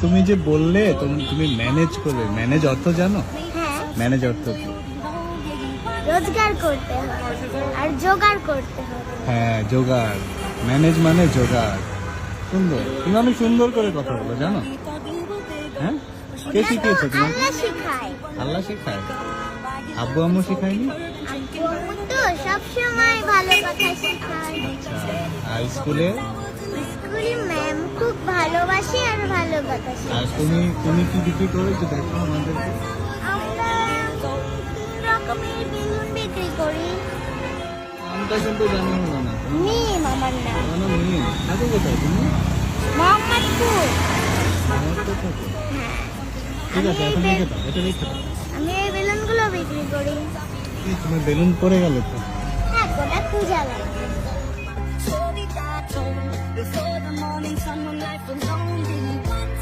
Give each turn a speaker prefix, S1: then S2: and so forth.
S1: তুমি যে বললে তুমি ম্যানেজ করবে, ম্যানেজ অর্থ জানো?
S2: হ্যাঁ,
S1: ম্যানেজ অর্থ কি?
S2: রোজগার করতে হবে আর জোগাড় করতে হবে।
S1: হ্যাঁ, জোগাড়। ম্যানেজ মানে জোগাড়। সুন্দর, তুমি অনেক সুন্দর করে কথা বলো, জানো? হ্যাঁ, কে শিখিয়েছে তোমাকে?
S2: আল্লাহ শিখায়।
S1: আল্লাহ শেখায়? আব্বু আম্মু শিখায়নি?
S2: আব্বু আম্মু তো সবসময় ভালো কথা শেখায়।
S1: আচ্ছা, আর স্কুলে?
S2: স্কুলে ম্যাম খুব ভালোবাসে আর ভালো কথা
S1: আর
S2: শেখায়।
S1: তুমি কি বিক্রি করো একটু দেখো আমাদেরকে।
S2: আমরা 3 রকমের বেলুন বিক্রি করি।
S1: নামটা কিন্তু জানি না না।
S2: মিম আমার নাম।
S1: আমার নাম মিম। থাকো কোথায় তুমি?
S2: মোহাম্মদপুর।
S1: আমার তো থাকো।
S2: হ্যাঁ,
S1: ঠিক আছে, এখন রেখে দাও, এটা রেখে দাও।
S2: আমি এই বেলুনগুলো বিক্রি করি।
S1: এই, তোমার বেলুন পড়ে গেল তো।
S2: হ্যাঁ, গোটা পূজা লাগে।
S3: Before the morning sun when life was lonely once